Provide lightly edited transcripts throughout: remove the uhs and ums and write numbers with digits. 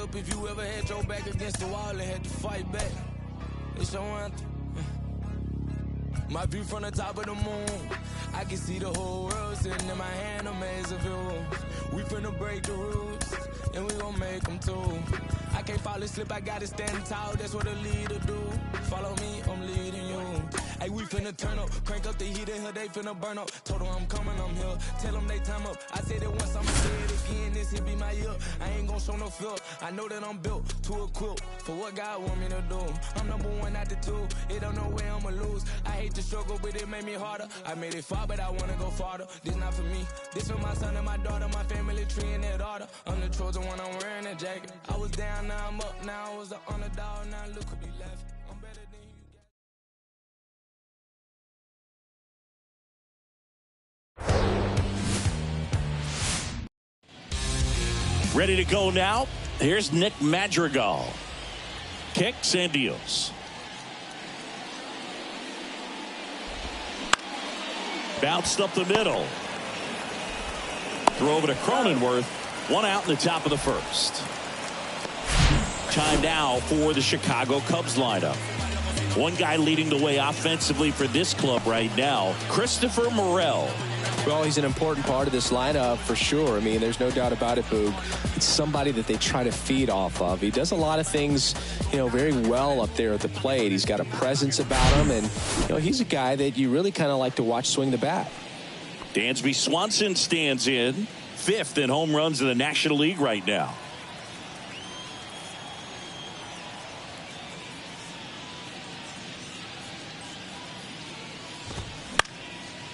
up if you ever had your back against the wall and had to fight back. It's your anthem. My view from the top of the moon, I can see the whole world sitting in my hand, a maze of view. We finna break the rules, and we gon' make them too. I can't fall asleep, I gotta stand tall, that's what a leader do. Follow me, I'm leading you. Hey, we finna turn up, crank up the heat in here, they finna burn up. Told them I'm coming, I'm here, tell them they time up. I said it once, I'ma say it again, this here be my year. I ain't gon' show no fear, I know that I'm built to equip for what God want me to do. I'm number one out the two, it don't know where I'ma lose. I hate the struggle, but it made me harder. I made it far, but I wanna go farther. This not for me, this for my son and my daughter, my family tree and that order. I'm the chosen one, I'm wearing that jacket. I was down, now I'm up, now I was the underdog, now look who be left. I'm better than you. Ready to go now. Here's Nick Madrigal. Kicks and deals. Bounced up the middle. Throw over to Cronenworth. One out in the top of the first. Time now for the Chicago Cubs lineup. One guy leading the way offensively for this club right now, Christopher Morel. Well, he's an important part of this lineup for sure. I mean, there's no doubt about it, Boog. It's somebody that they try to feed off of. He does a lot of things, very well up there at the plate. He's got a presence about him, and, he's a guy that you really kind of like to watch swing the bat. Dansby Swanson stands in, 5th in home runs in the National League right now.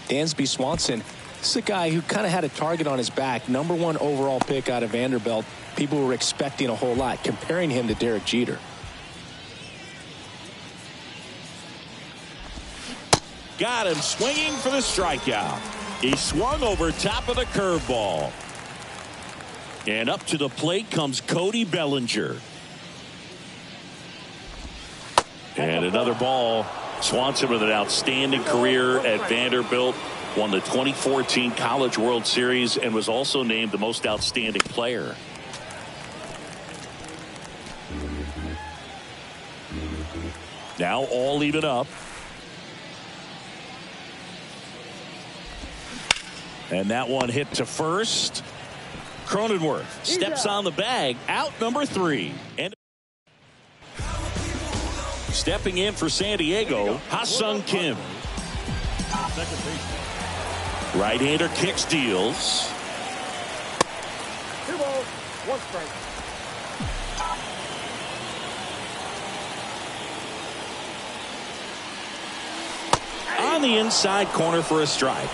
Dansby Swanson, this is a guy who kind of had a target on his back. #1 overall pick out of Vanderbilt. People were expecting a whole lot, comparing him to Derek Jeter. Got him swinging for the strikeout. He swung over top of the curveball. And up to the plate comes Cody Bellinger. And another ball. Swanson with an outstanding career at Vanderbilt. Won the 2014 College World Series and was also named the most outstanding player. Now all even up. And that one hit to first. Cronenworth steps on the bag. Out number 3. And stepping in for San Diego, Ha-Sung Kim. Right-hander kicks, deals. 2 balls, 1 strike. On the inside corner for a strike.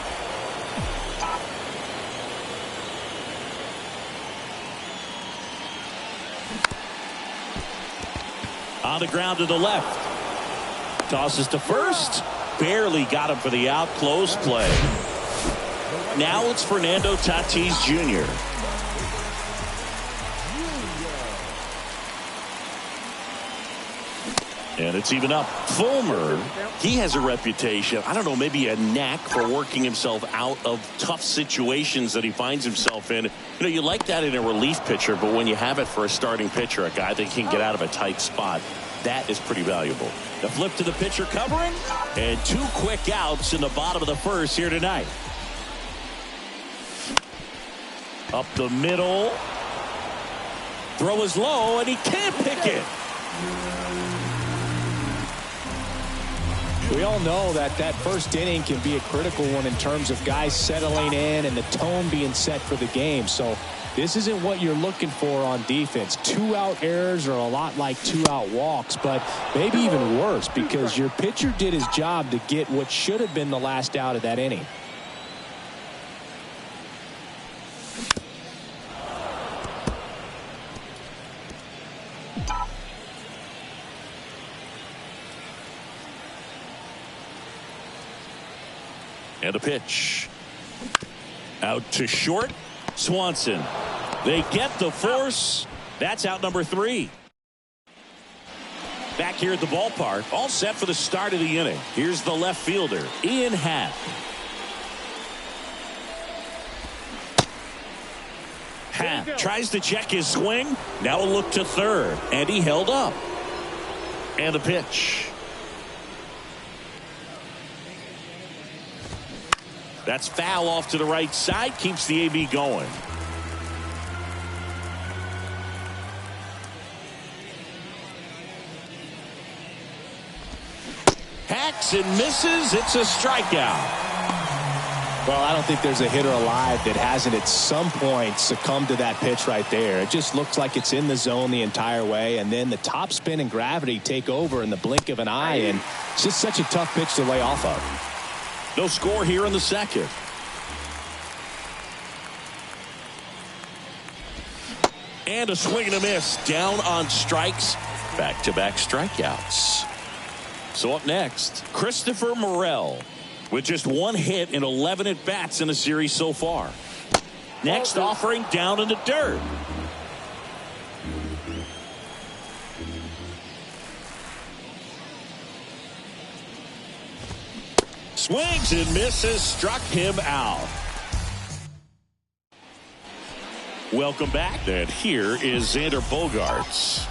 On the ground to the left. Tosses to first. Barely got him for the out. Close play. Now it's Fernando Tatis Jr. And it's even up. Fulmer, he has a reputation, I don't know, maybe a knack for working himself out of tough situations that he finds himself in. You like that in a relief pitcher, but when you have it for a starting pitcher, a guy that can get out of a tight spot, that is pretty valuable. The flip to the pitcher covering, and 2 quick outs in the bottom of the first here tonight. Up the middle. Throw is low, and he can't pick it. We all know that first inning can be a critical one in terms of guys settling in and the tone being set for the game. So this isn't what you're looking for on defense. 2-out errors are a lot like 2-out walks, but maybe even worse because your pitcher did his job to get what should have been the last out of that inning. And a pitch. Out to short. Swanson. They get the force. That's out number 3. Back here at the ballpark. All set for the start of the inning. Here's the left fielder, Ian Happ. Happ tries to check his swing. Now a look to third. And he held up. And the pitch. That's foul off to the right side. Keeps the AB going. Hacks and misses. It's a strikeout. Well, I don't think there's a hitter alive that hasn't at some point succumbed to that pitch right there. It just looks like it's in the zone the entire way, and then the top spin and gravity take over in the blink of an eye, and it's just such a tough pitch to lay off of. No score here in the second. And a swing and a miss. Down on strikes. Back-to-back strikeouts. So up next, Christopher Morel with just one hit in 11 at-bats in the series so far. Next offering down in the dirt. Swings and misses, struck him out. Welcome back, and here is Xander Bogaerts.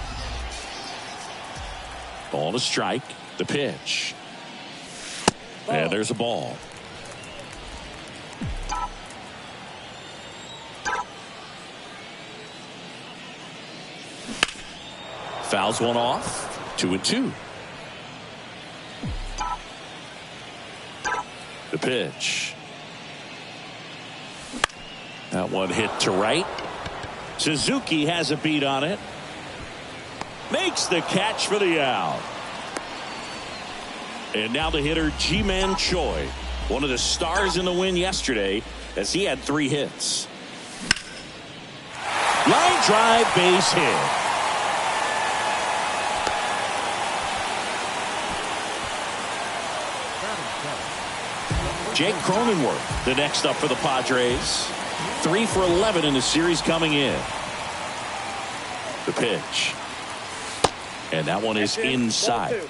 Ball to strike, the pitch. And there's a ball. Fouls one off, 2-2. The pitch. That one hit to right. Suzuki has a beat on it. Makes the catch for the out. And now the hitter, Ji-Man Choi, one of the stars in the win yesterday, as he had 3 hits. Line drive, base hit. Jake Cronenworth, the next up for the Padres. 3 for 11 in the series coming in. The pitch. And that one is inside.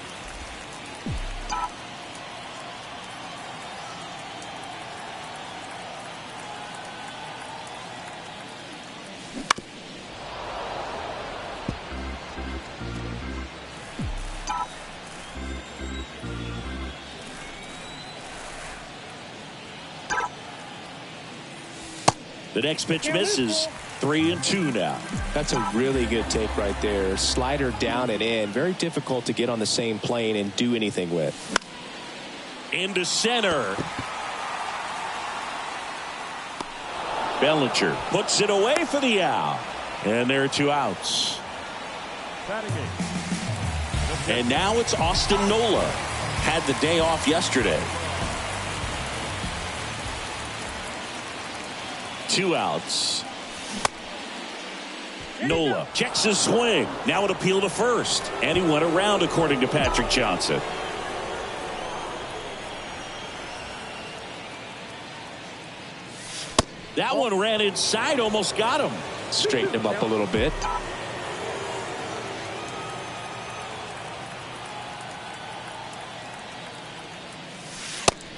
The next pitch misses. 3-2 now. That's a really good take right there. Slider down and in. Very difficult to get on the same plane and do anything with. Into center. Bellinger puts it away for the out. And there are 2 outs. And now it's Austin Nola. Had the day off yesterday. 2 outs. Nola checks his swing. Now an appeal to first. And he went around, according to Patrick Johnson. That one ran inside, almost got him. Straighten him up a little bit.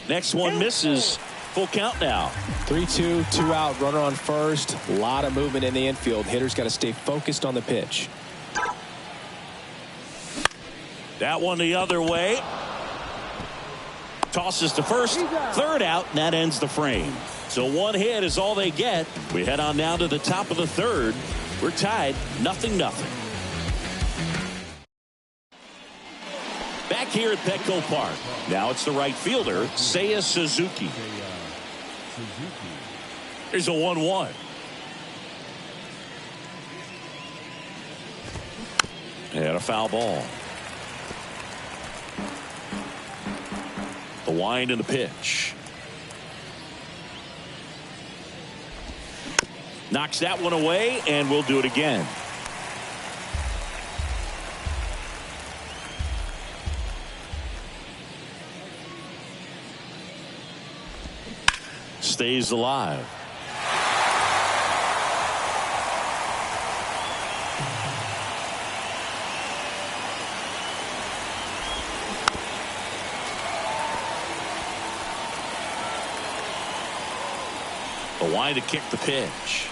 Next one misses. Full count now. 3-2, 2 out, runner on first. A lot of movement in the infield. Hitter's got to stay focused on the pitch. That one the other way. Tosses to first. Third out, and that ends the frame. So 1 hit is all they get. We head on now to the top of the third. We're tied 0-0. Back here at Petco Park. Now it's the right fielder, Seiya Suzuki. Here's a 1-1. And a foul ball. The wind and the pitch. Knocks that one away, and we'll do it again. Stays alive. The wind to kick the pitch.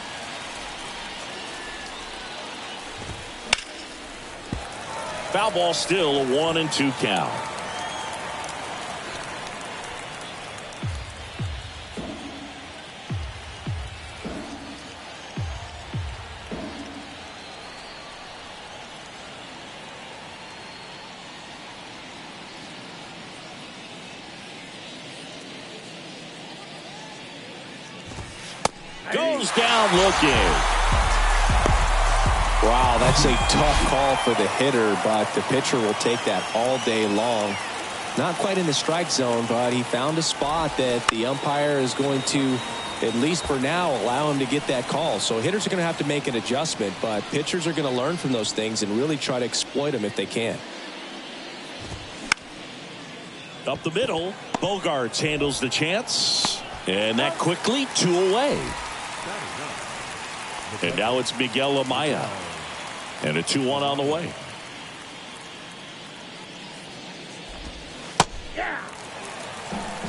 Foul ball, still a 1-2 count. Goes down looking. Wow, that's a tough call for the hitter, but the pitcher will take that all day long. Not quite in the strike zone, but he found a spot that the umpire is going to, at least for now, allow him to get that call. So hitters are going to have to make an adjustment, but pitchers are going to learn from those things and really try to exploit them if they can. Up the middle, Bogaerts handles the chance, and that quickly 2 away. And now it's Miguel Amaya. And a 2-1 on the way.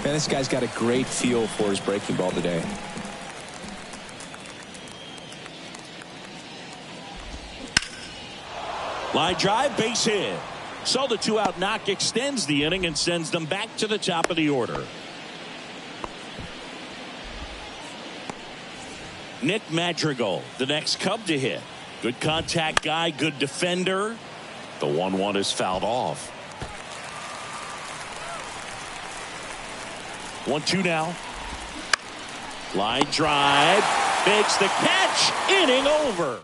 Man, this guy's got a great feel for his breaking ball today. Line drive, base hit. So the 2-out knock extends the inning and sends them back to the top of the order. Nick Madrigal, the next Cub to hit. Good contact guy, good defender. The 1-1 is fouled off. 1-2 now. Line drive, makes the catch, inning over.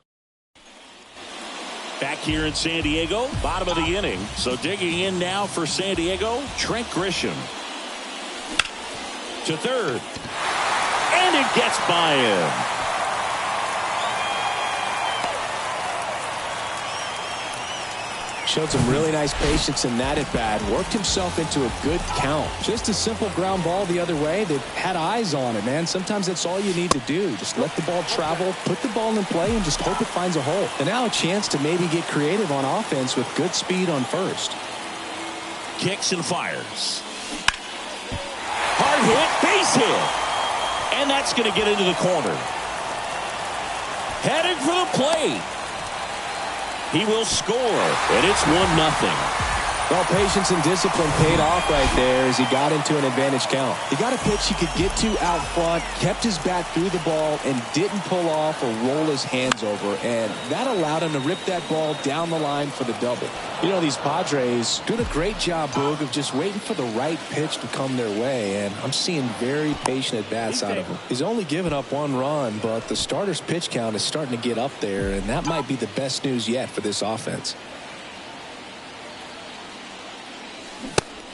Back here in San Diego, bottom of the inning. So digging in now for San Diego, Trent Grisham. To third. And it gets by him. Showed some really nice patience in that at bat. Worked himself into a good count. Just a simple ground ball the other way that had eyes on it, man. Sometimes that's all you need to do. Just let the ball travel, put the ball in play, and just hope it finds a hole. And now a chance to maybe get creative on offense with good speed on first. Kicks and fires. Hard hit, base hit. And that's going to get into the corner. Headed for the plate. He will score, and it's 1-0. Well, patience and discipline paid off right there as he got into an advantage count. He got a pitch he could get to out front, kept his bat through the ball, and didn't pull off or roll his hands over, and that allowed him to rip that ball down the line for the double. You know, these Padres doing a great job, Boog, of just waiting for the right pitch to come their way, and I'm seeing very patient at-bats out of him. He's only given up 1 run, but the starter's pitch count is starting to get up there, and that might be the best news yet for this offense.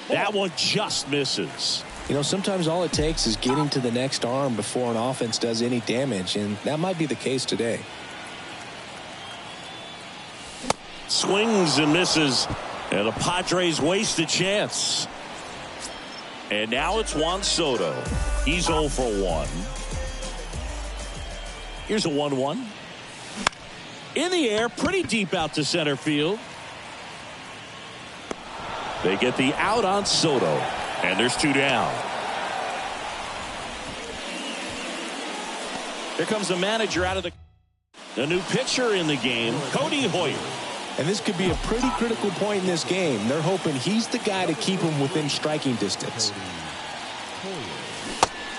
That one just misses. You know, sometimes all it takes is getting to the next arm before an offense does any damage, and that might be the case today. Swings and misses, and the Padres waste a chance. And now it's Juan Soto. He's 0 for 1. Here's a 1-1. In the air, pretty deep out to center field. They get the out on Soto, and there's 2 down. Here comes the manager out of the new pitcher in the game, Cody Hoyer. And this could be a pretty critical point in this game. They're hoping he's the guy to keep him within striking distance.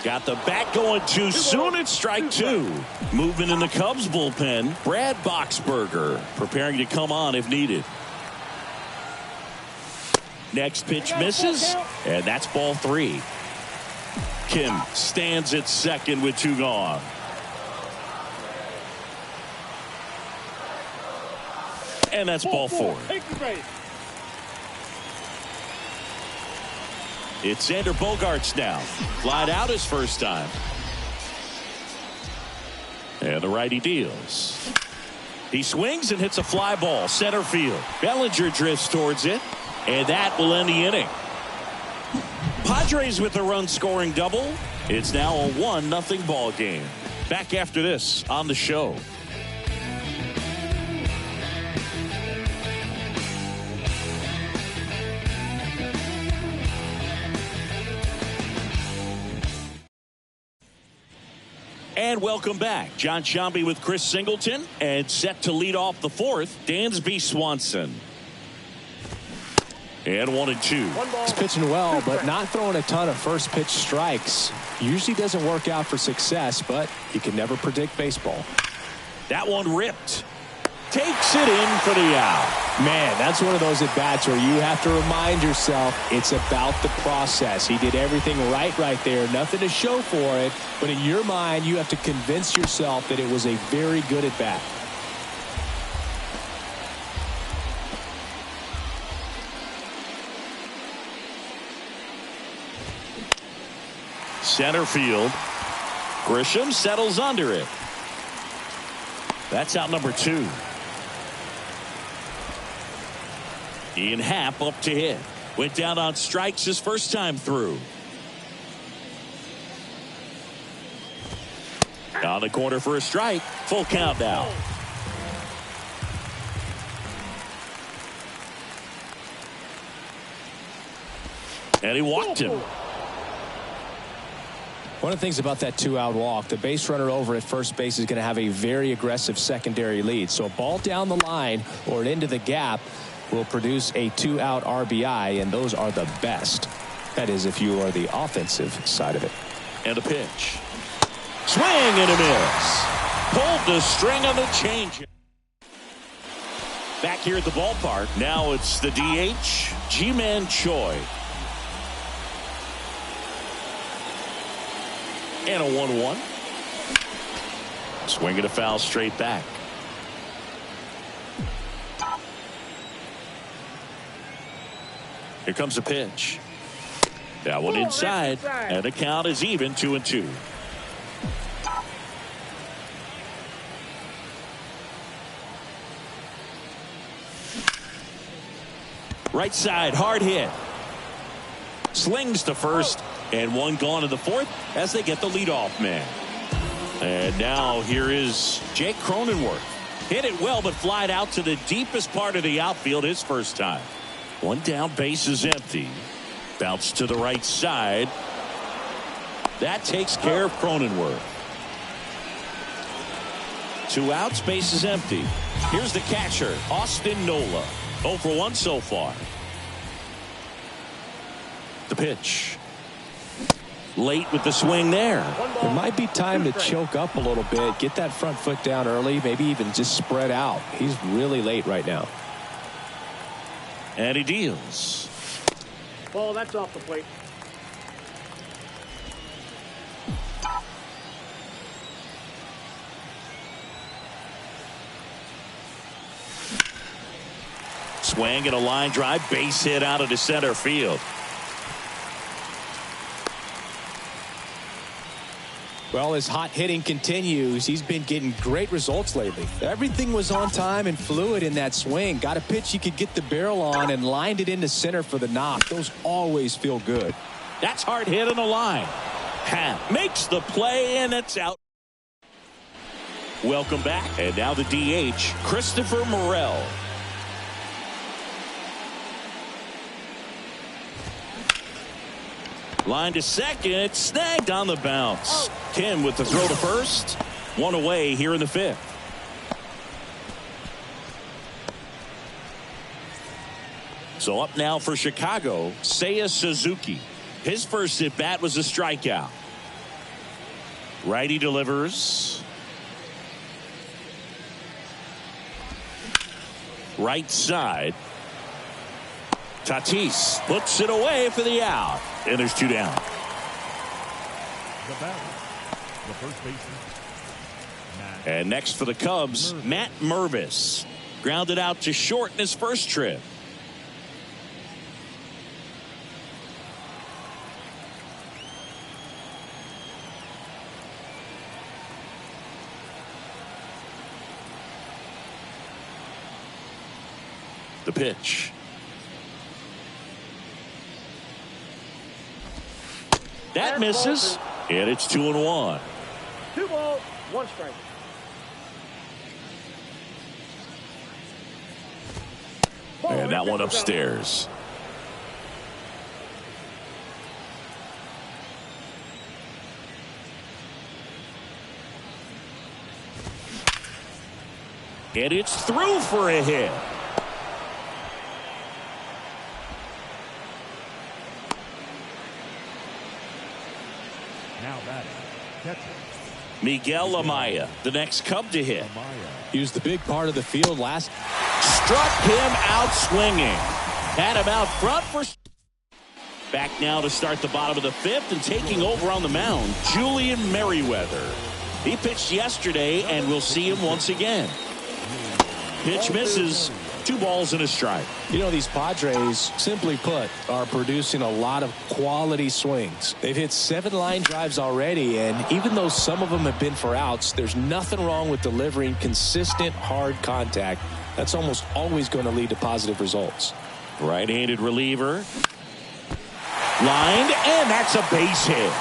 Got the bat going too soon. It's strike 2. Movement in the Cubs bullpen. Brad Boxberger preparing to come on if needed. Next pitch misses, and that's ball 3. Kim stands at second with 2 gone. And that's ball 4. It's Xander Bogaerts now. Flied out his first time. And the righty deals. He swings and hits a fly ball center field. Bellinger drifts towards it. And that will end the inning. Padres with a run-scoring double. It's now a 1-0 ball game. Back after this on the show. And welcome back. John Sciambi with Chris Singleton. And set to lead off the 4th, Dansby Swanson. And 1-2. He's pitching well, but not throwing a ton of first pitch strikes. Usually doesn't work out for success, but you can never predict baseball. That one ripped. Takes it in for the out. Man, that's one of those at-bats where you have to remind yourself it's about the process. He did everything right there. Nothing to show for it. But in your mind, you have to convince yourself that it was a very good at-bat. Center field. Grisham settles under it. That's out number 2. Ian Happ up to hit. Went down on strikes his first time through. On the corner for a strike. Full count now. And he walked him. One of the things about that 2-out walk, the base runner over at first base is going to have a very aggressive secondary lead. So a ball down the line or into the gap will produce a 2-out RBI, and those are the best. That is, if you are the offensive side of it. And a pitch. Swing and a miss. Pulled the string on the change. Back here at the ballpark. Now it's the DH, Ji-Man Choi. And a 1-1. Swing and a foul straight back. Here comes a pitch. That one inside. And the count is even 2-2. Right side, hard hit. Slings to first. And one gone in the fourth as they get the leadoff man. And now here is Jake Cronenworth. Hit it well, but flied out to the deepest part of the outfield his first time. One down, base is empty. Bounce to the right side. That takes care of Cronenworth. 2 outs, base is empty. Here's the catcher, Austin Nola. 0 for 1 so far. The pitch. Late with the swing there. It might be time to choke up a little bit, get that front foot down early, maybe even just spread out. He's really late right now. And he deals. Ball, that's off the plate. Swing and a line drive, base hit out of the center field. Well, as hot hitting continues, he's been getting great results lately. Everything was on time and fluid in that swing. Got a pitch he could get the barrel on and lined it into center for the knock. Those always feel good. That's hard hit on the line. Happ makes the play, and it's out. Welcome back. And now the DH, Christopher Morel. Line to second, snagged on the bounce. Kim with the throw to first. One away here in the 5th. So up now for Chicago, Seiya Suzuki. His first at bat was a strikeout. Righty delivers. Right side. Tatis puts it away for the out. And there's 2 down. The batter, the first baseman. And next for the Cubs, Matt Mervis. Grounded out to short in his first trip. The pitch. That misses, and it's 2-1. 2 balls, 1 strike. And that one upstairs. And it's through for a hit. Batting, catcher. Miguel Amaya, the next Cub to hit. He was the big part of the field last. Struck him out swinging. Had him out front for. Back now to start the bottom of the fifth, and taking over on the mound, Julian Merriweather. He pitched yesterday, and we'll see him once again. Pitch misses. 2 balls and a strike. You know, these Padres, simply put, are producing a lot of quality swings. They've hit 7 line drives already, and even though some of them have been for outs, there's nothing wrong with delivering consistent, hard contact. That's almost always going to lead to positive results. Right-handed reliever. Lined, and that's a base hit.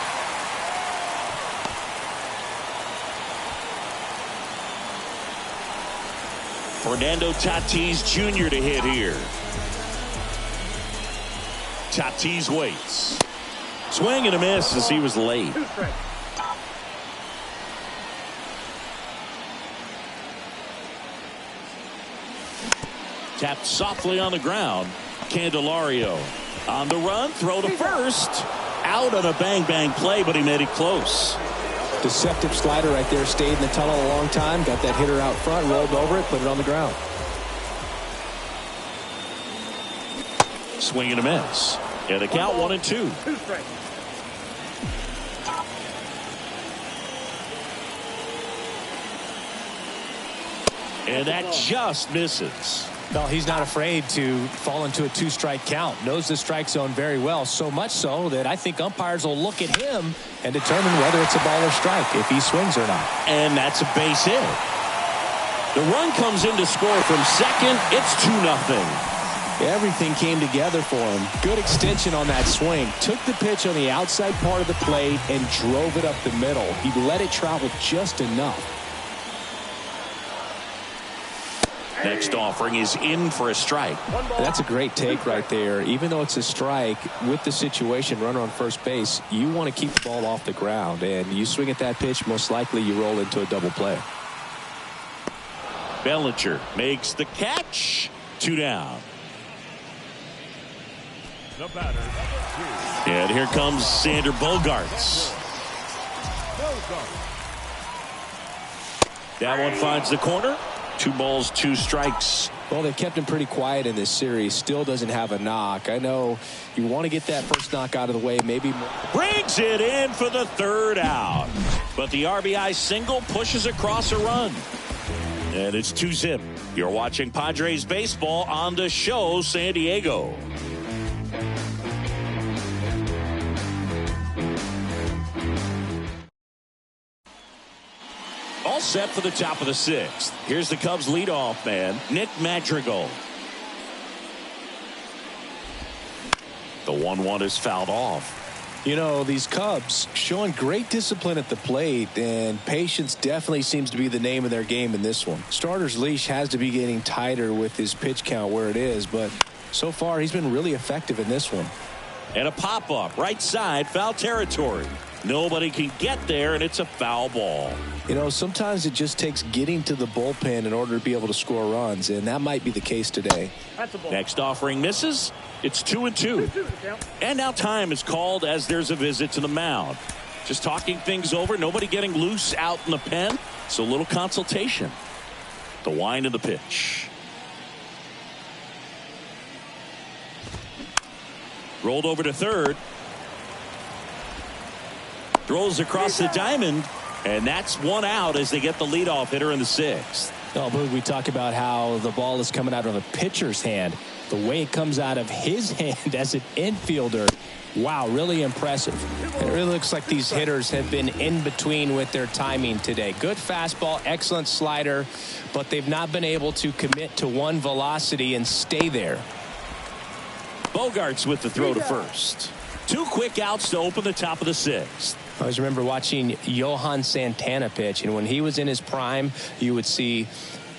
Fernando Tatis Jr. to hit here. Tatis waits. Swing and a miss as he was late. Tapped softly on the ground. Candelario on the run. Throw to first. Out on a bang-bang play, but he made it close. Deceptive slider right there. Stayed in the tunnel a long time. Got that hitter out front. Rolled over it. Put it on the ground. Swing and a miss. And the count 1-2. And that just misses. No, he's not afraid to fall into a 2-strike count. Knows the strike zone very well. So much so that I think umpires will look at him and determine whether it's a ball or strike, if he swings or not. And that's a base hit. The run comes in to score from second. It's 2-0. Everything came together for him. Good extension on that swing. Took the pitch on the outside part of the plate and drove it up the middle. He let it travel just enough. Next offering is in for a strike. That's a great take right there. Even though it's a strike, with the situation, runner on first base, you want to keep the ball off the ground. And you swing at that pitch, most likely you roll into a double play. Bellinger makes the catch. 2 down. The batter. And here comes Sander Bogaerts. That one finds the corner. 2 balls, 2 strikes. Well, they've kept him pretty quiet in this series. Still doesn't have a knock. I know you want to get that first knock out of the way. Maybe more. Brings it in for the 3rd out. But the RBI single pushes across a run. And it's 2-0. You're watching Padres baseball on the show, San Diego. All set for the top of the 6th. Here's the Cubs leadoff man, Nick Madrigal. The 1-1 is fouled off. You know, these Cubs showing great discipline at the plate, and patience definitely seems to be the name of their game in this one. Starter's leash has to be getting tighter with his pitch count where it is, but so far he's been really effective in this one. And a pop-up right side, foul territory. Nobody can get there, and it's a foul ball. You know, sometimes it just takes getting to the bullpen in order to be able to score runs, and that might be the case today. Next offering misses. It's 2-2. And now time is called as there's a visit to the mound. Just talking things over. Nobody getting loose out in the pen. So a little consultation. The wind of the pitch. Rolled over to third. Throws across the diamond. And that's 1 out as they get the leadoff hitter in the 6th. Oh, Boog, we talk about how the ball is coming out of a pitcher's hand. The way it comes out of his hand as an infielder, wow, really impressive. It really looks like these hitters have been in between with their timing today. Good fastball, excellent slider, but they've not been able to commit to one velocity and stay there. Bogaerts with the throw to first. 2 quick outs to open the top of the 6th. I always remember watching Johan Santana pitch, and when he was in his prime, you would see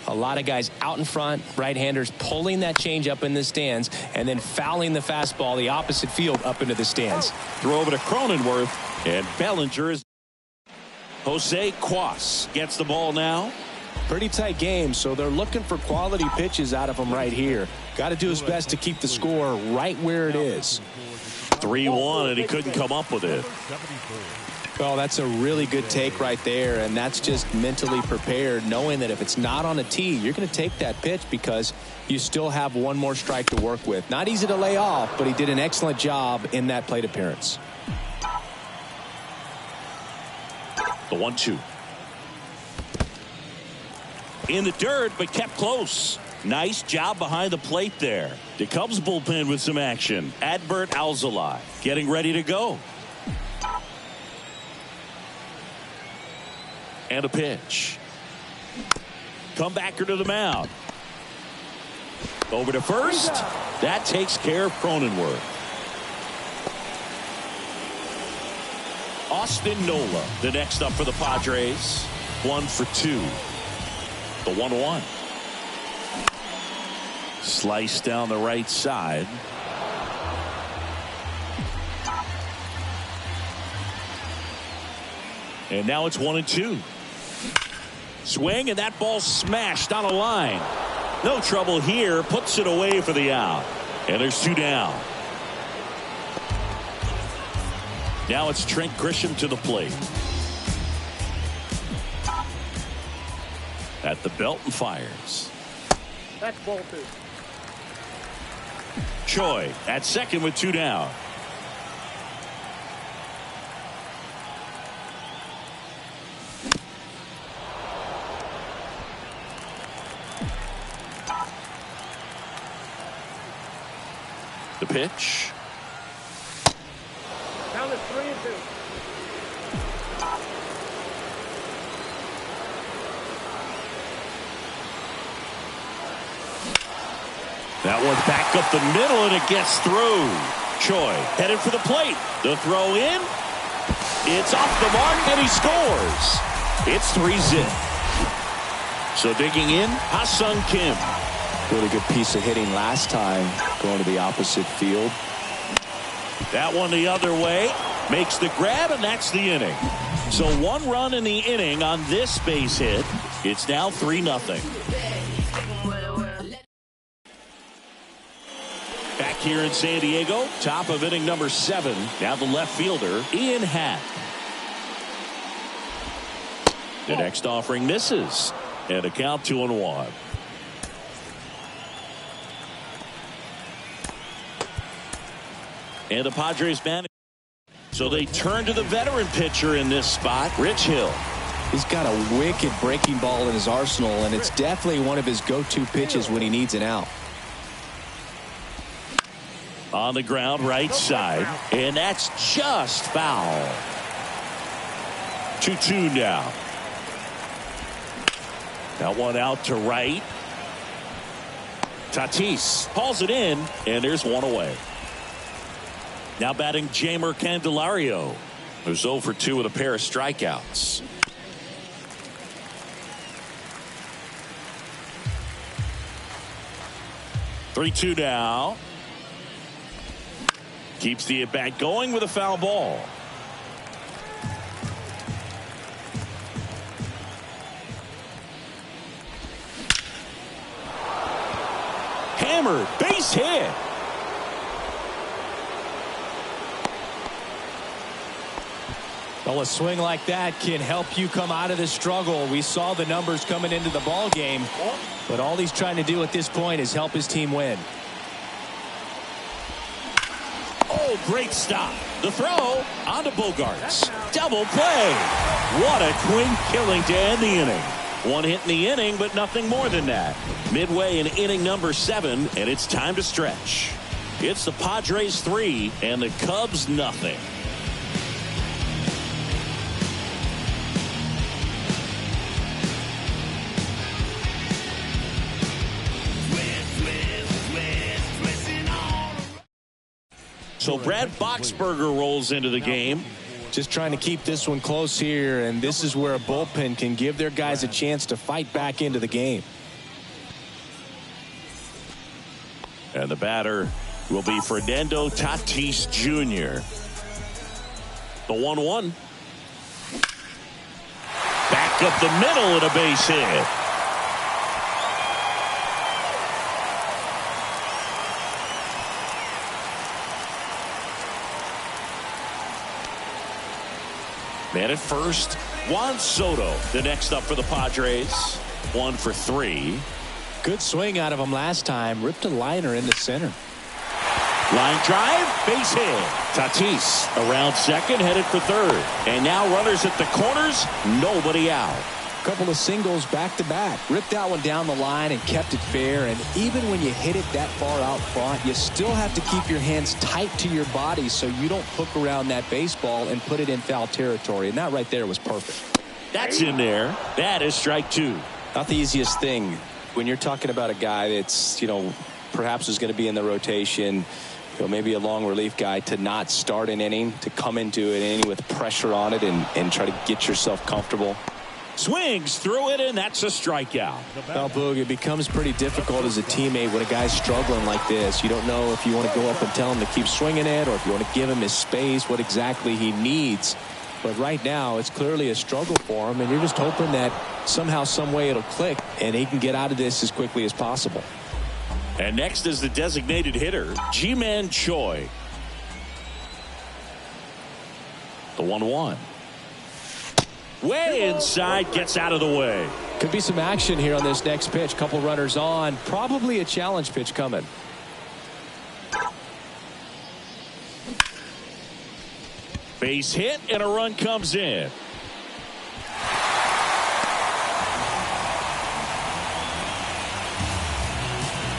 a lot of guys out in front, right-handers pulling that change up in the stands and then fouling the fastball the opposite field up into the stands. Throw over to Cronenworth, and Bellinger is. Jose Cuas gets the ball now. Pretty tight game, so they're looking for quality pitches out of him right here. Got to do his best to keep the score right where it is. 3-1, and he couldn't come up with it. Well, that's a really good take right there, and that's just mentally prepared, knowing that if it's not on a tee, you're going to take that pitch because you still have one more strike to work with. Not easy to lay off, but he did an excellent job in that plate appearance. The 1-2. In the dirt, but kept close. Nice job behind the plate there. The Cubs bullpen with some action. Adbert Alzolay getting ready to go. And a pitch. Comebacker to the mound. Over to first. That takes care of Cronenworth. Austin Nola, the next up for the Padres. 1 for 2. The 1-1. Slice down the right side. And now it's 1-2. Swing, and that ball smashed on a line. No trouble here. Puts it away for the out. And there's 2 down. Now it's Trent Grisham to the plate. At the belt and fires. That's ball 2. Choi at second with 2 down. The pitch. Down to 3-2. That one's back up the middle, and it gets through. Choi headed for the plate. The throw in. It's off the mark, and he scores. It's 3-zip. So digging in, Ha-Sung Kim. Really good piece of hitting last time, going to the opposite field. That one the other way. Makes the grab, and that's the inning. So 1 run in the inning on this base hit. It's now 3-0. Back here in San Diego, top of inning number 7. Now the left fielder, Ian Happ. The next offering misses. And a count 2-1. And the Padres manager. So they turn to the veteran pitcher in this spot, Rich Hill. He's got a wicked breaking ball in his arsenal, and it's definitely one of his go-to pitches when he needs an out. On the ground, right side, and that's just foul. 2-2 now. That one out to right. Tatis hauls it in, and there's 1 away. Now batting Jeimer Candelario, who's 0 for 2 with a pair of strikeouts. Three-2 now. Keeps the at-bat going with a foul ball. Hammered, base hit. Well, a swing like that can help you come out of the struggle. We saw the numbers coming into the ball game, but all he's trying to do at this point is help his team win. Oh, great stop. The throw onto Bogarts. Double play. What a clean killing to end the inning. 1 hit in the inning, but nothing more than that. Midway in inning number 7, and it's time to stretch. It's the Padres 3 and the Cubs nothing. So Brad Boxberger rolls into the game. Just trying to keep this one close here, and this is where a bullpen can give their guys a chance to fight back into the game. And the batter will be Fernando Tatis Jr. The 1-1. Back up the middle and a base hit. Man at first, Juan Soto, the next up for the Padres. 1 for 3. Good swing out of him last time. Ripped a liner into center. Line drive, base hit. Tatis around second, headed for third. And now runners at the corners, nobody out. Couple of singles back to back. Ripped that one down the line and kept it fair. And even when you hit it that far out front, you still have to keep your hands tight to your body so you don't hook around that baseball and put it in foul territory. And that right there was perfect. That's in there. That is strike 2. Not the easiest thing when you're talking about a guy that's, perhaps is going to be in the rotation, maybe a long relief guy, to not start an inning, to come into an inning with pressure on it and try to get yourself comfortable. Swings through it, and that's a strikeout. Well, Boog, it becomes pretty difficult as a teammate when a guy's struggling like this. You don't know if you want to go up and tell him to keep swinging it or if you want to give him his space, what exactly he needs. But right now, it's clearly a struggle for him, and you're just hoping that somehow, some way it'll click, and he can get out of this as quickly as possible. And next is the designated hitter, Ji-Man Choi. The 1-1. Way inside, gets out of the way. Could be some action here on this next pitch. Couple runners on. Probably a challenge pitch coming. Base hit, and a run comes in.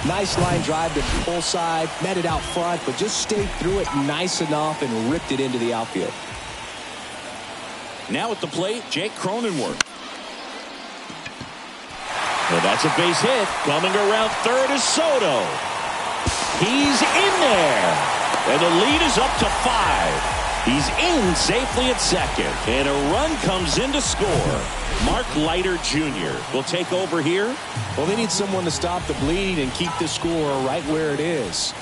Nice line drive to the pull side. Met it out front, but just stayed through it nice enough and ripped it into the outfield. Now at the plate, Jake Cronenworth. And that's a base hit. Coming around third is Soto. He's in there. And the lead is up to 5. He's in safely at second. And a run comes in to score. Mark Leiter Jr. will take over here. Well, they need someone to stop the bleed and keep the score right where it is.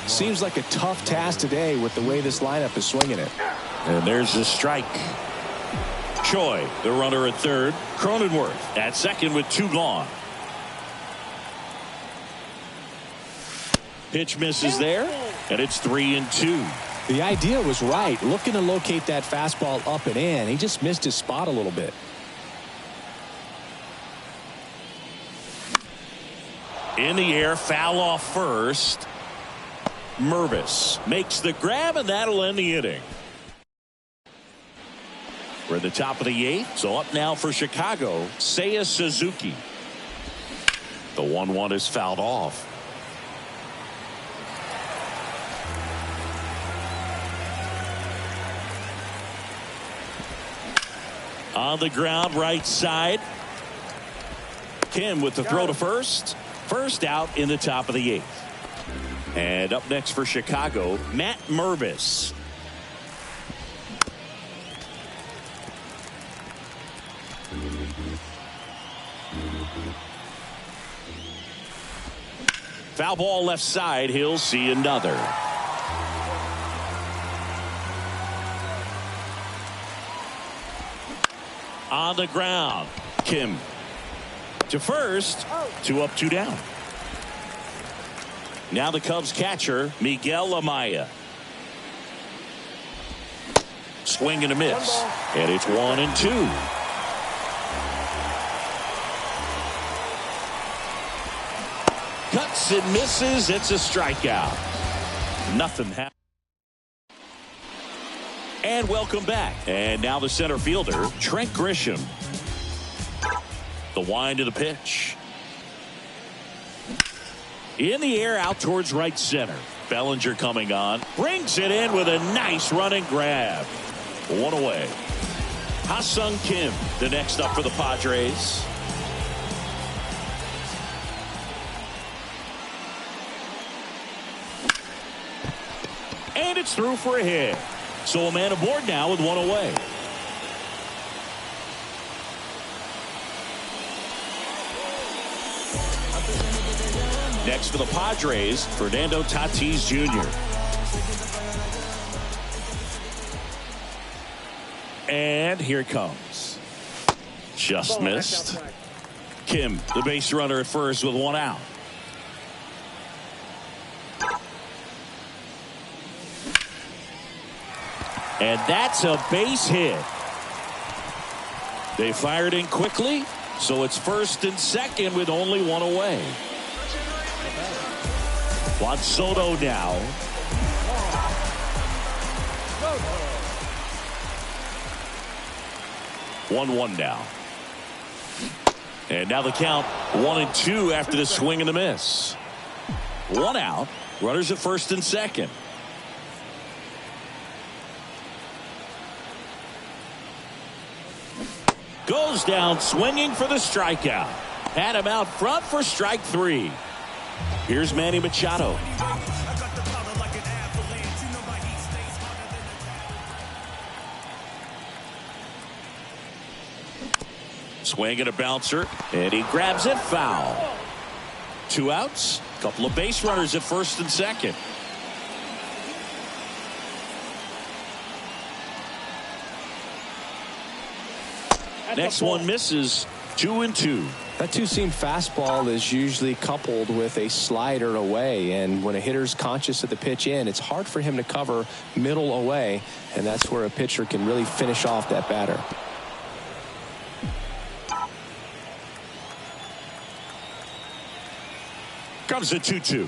Seems like a tough task today with the way this lineup is swinging it. And there's the strike. Choi, the runner at third. Cronenworth at second with 2 gone. Pitch misses there, and it's 3-2. The idea was right. Looking to locate that fastball up and in. He just missed his spot a little bit. In the air, foul off first. Mervis makes the grab, and that'll end the inning. We're at the top of the 8th, so up now for Chicago, Seiya Suzuki. The 1-1 is fouled off. On the ground, right side. Kim with the throw to first. First out in the top of the 8th. And up next for Chicago, Matt Mervis. Foul ball left side. He'll see another. On the ground, Kim to first. 2 up, 2 down. Now the Cubs catcher, Miguel Amaya. Swing and a miss. And it's 1-2. Cuts and misses. It's a strikeout. Nothing happened. And welcome back. And now the center fielder, Trent Grisham. The wind of the pitch. In the air, out towards right center. Bellinger coming on. Brings it in with a nice running grab. 1 away. Ha-Sung Kim, the next up for the Padres. And it's through for a hit. So a man aboard now with 1 away. Next for the Padres, Fernando Tatis Jr. And here it comes. Just missed. Kim, the base runner at first with 1 out. And that's a base hit. They fired in quickly, so it's 1st and 2nd with only one away. Juan Soto now. 1-1 now. And now the count 1-2 after the swing and the miss. 1 out. Runners at 1st and 2nd. Goes down swinging for the strikeout. Had him out front for strike 3. Here's Manny Machado. Swing and a bouncer, and he grabs it foul. 2 outs, couple of base runners at 1st and 2nd. Next one misses. 2-2. That two-seam fastball is usually coupled with a slider away, and when a hitter's conscious of the pitch in, it's hard for him to cover middle away, and that's where a pitcher can really finish off that batter. Comes a 2-2.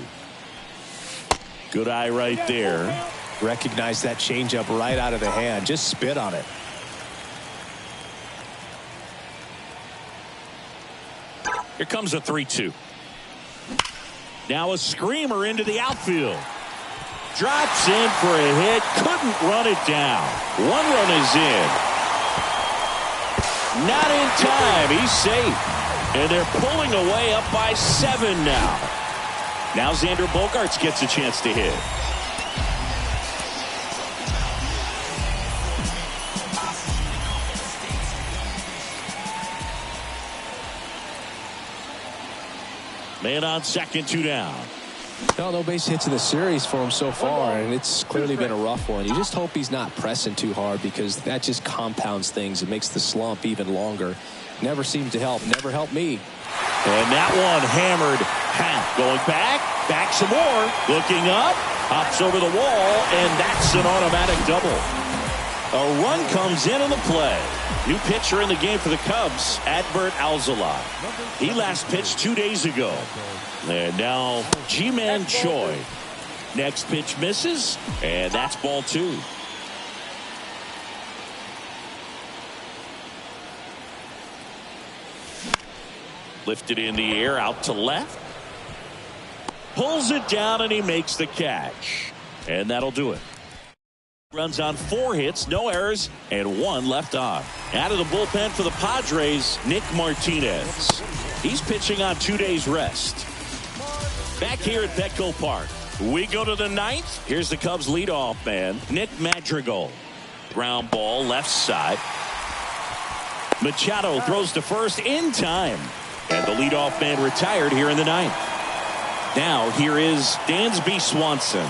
Good eye right there. Recognize that changeup right out of the hand. Just spit on it. Here comes a 3-2. Now a screamer into the outfield. Drops in for a hit. Couldn't run it down. 1 run is in. Not in time. He's safe. And they're pulling away up by 7 now. Now Xander Bogaerts gets a chance to hit. Man on second, 2 down. No base hits in the series for him so far, and it's clearly been a rough one. You just hope he's not pressing too hard, because that just compounds things. It makes the slump even longer. Never seems to help. Never helped me. And that one hammered. Going back some more. Looking up, hops over the wall, and that's an automatic double. A run comes in on the play. New pitcher in the game for the Cubs, Adbert Alzolay. He last pitched 2 days ago. And now Ji-Man Choi. Next pitch misses, and that's ball 2. Lifted in the air, out to left. Pulls it down, and he makes the catch. And that'll do it. Runs on 4 hits, no errors, and 1 left on. Out of the bullpen for the Padres, Nick Martinez. He's pitching on 2 days rest. Back here at Petco Park, we go to the 9th. Here's the Cubs leadoff man, Nick Madrigal. Ground ball left side. Machado throws to first in time. And the leadoff man retired here in the 9th. Now here is Dansby Swanson.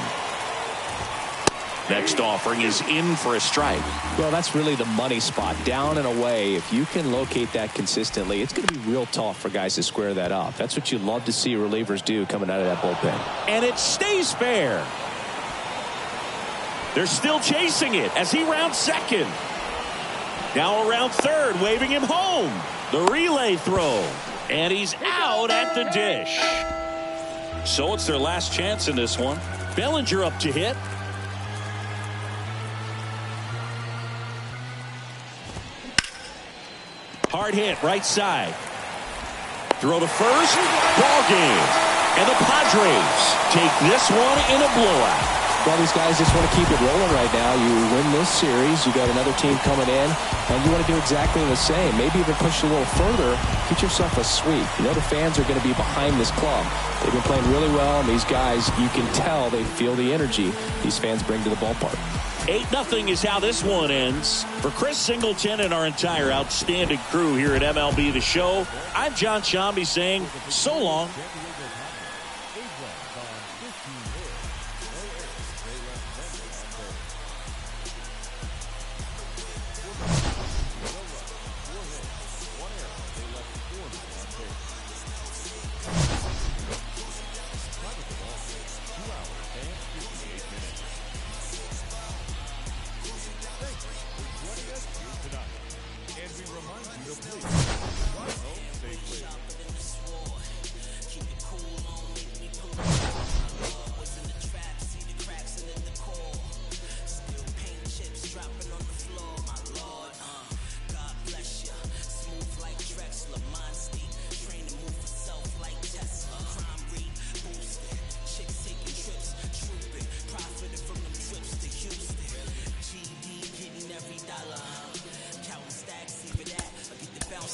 Next offering is in for a strike. Well, that's really the money spot, down and away. If you can locate that consistently, it's going to be real tough for guys to square that up. That's what you love to see relievers do coming out of that bullpen. And it stays fair. They're still chasing it as he rounds second. Now around third, waving him home. The relay throw. And he's out at the dish. So it's their last chance in this one. Bellinger up to hit. Hard hit, right side. Throw to first. Ball game. And the Padres take this one in a blowout. Well, these guys just want to keep it rolling right now. You win this series, you got another team coming in, and you want to do exactly the same. Maybe even push a little further, get yourself a sweep. You know the fans are going to be behind this club. They've been playing really well, and these guys, you can tell they feel the energy these fans bring to the ballpark. 8-0 is how this one ends. For Chris Singleton and our entire outstanding crew here at MLB The Show, I'm John Shambi saying so long. And we remind you to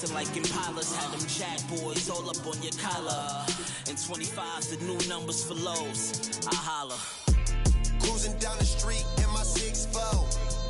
racing like Impalas. Had them jack boys all up on your collar. And 25's the new numbers for lows. I holla. Cruising down the street in my 6'4".